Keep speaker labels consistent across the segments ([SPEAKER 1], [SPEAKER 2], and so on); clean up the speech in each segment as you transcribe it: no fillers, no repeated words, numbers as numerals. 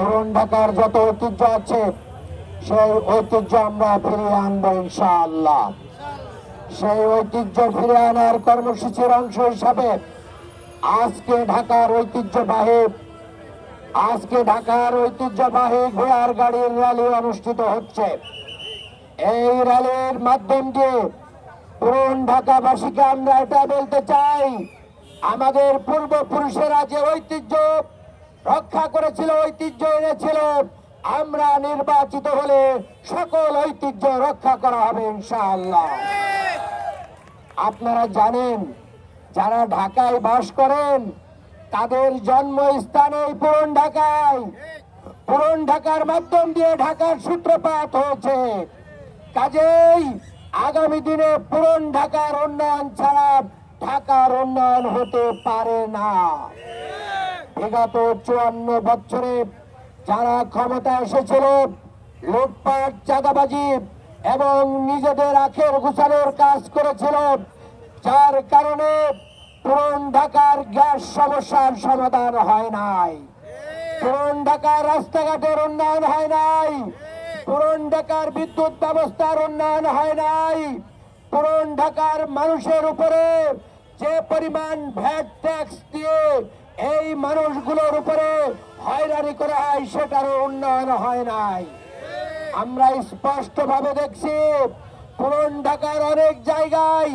[SPEAKER 1] পুরান ঢাকার যত ঐতিহ্য আছে সেই ঐতিহ্য আমরা ফিরিয়ে আনবো ইনশাআল্লাহ। সেই ঐতিহ্য ফিরিয়ে আনার কর্মসূচির অংশ হিসাবে আজকে ঢাকার ঐতিহ্যবাহী ঘোড়ার গাড়ির র্যালি অনুষ্ঠিত হচ্ছে। এই র্যালির মাধ্যম দিয়ে পুরান ঢাকাবাসীকে আমরা এটা বলতে চাই, আমাদের পূর্বপুরুষেরা যে ঐতিহ্য রক্ষা করেছিল, ঐতিহ্য এনেছিল, আমরা নির্বাচিত হলে সকল ঐতিহ্য রক্ষা করা হবে ইনশাআল্লাহ। আপনারা জানেন, যারা ঢাকায় বাস করেন তাদের জন্মস্থান এই পুরান ঢাকায়। পুরান ঢাকার মাধ্যম দিয়ে ঢাকার সূত্রপাত হয়েছে। কাজেই আগামী দিনে পুরান ঢাকার উন্নয়ন ছাড়া ঢাকার উন্নয়ন হতে পারে না। বিগত 54 বছরে যারা ক্ষমতা এসেছিল লুটপাট, চাঁদাবাজি এবং নিজেদের আখের গুছানোর কাজ করেছিল, যার কারণে পুরান ঢাকার গ্যাস সমস্যার সমাধান হয় নাই, পুরান ঢাকার রাস্তাঘাটের উন্নয়ন হয় নাই, পুরান ঢাকার বিদ্যুৎ ব্যবস্থার উন্নয়ন হয় নাই, পুরান ঢাকার মানুষের উপরে যে পরিমাণ ভ্যাট ট্যাক্স দিয়ে এই মানুষগুলোর উপরে হয়রানি করা হয় সেটারও উন্নয়ন হয় নাই। আমরা স্পষ্টভাবে দেখছি পুরান ঢাকার অনেক জায়গায়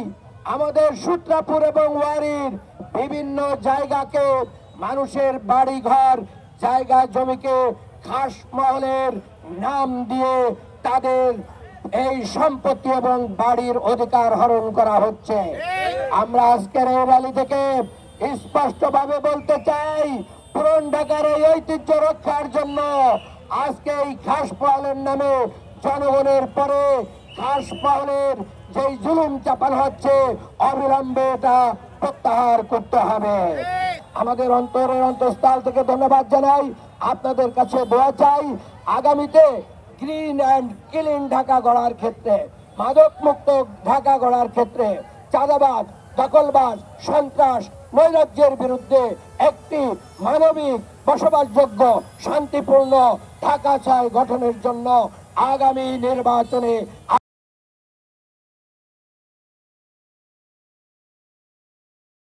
[SPEAKER 1] আমাদের সূত্রাপুর এবং ওয়ারির বিভিন্ন জায়গাকে মানুষের বাড়িঘর, জায়গা জমিকে খাস মহলের নাম দিয়ে তাদের এই সম্পত্তি এবং বাড়ির অধিকার হরণ করা হচ্ছে। আমরা আজকের এই র্যালি থেকে স্পষ্টভাবে বলতে চাই, পুরান ঢাকার এই ঐতিহ্য রক্ষার জন্য আজকে এই খাস মহলের নামে জনগণের পরে খাস মহলের যে জুলুম চাপানো হচ্ছে অবিলম্বে এটা প্রত্যাহার করতে হবে। আমাদের অন্তরের অন্তঃস্থল থেকে ধন্যবাদ জানাই, আপনাদের কাছে দোয়া চাই আগামীতে গ্রিন অ্যান্ড ক্লিন ঢাকা গড়ার ক্ষেত্রে, মাদক মুক্ত ঢাকা গড়ার ক্ষেত্রে, চাঁদাবাজ, দখলবাজ, সন্ত্রাস, নৈরাজ্যের বিরুদ্ধে একটি মানবিক, বসবাসযোগ্য, শান্তিপূর্ণ ঢাকা চাই গঠনের জন্য আগামী নির্বাচনে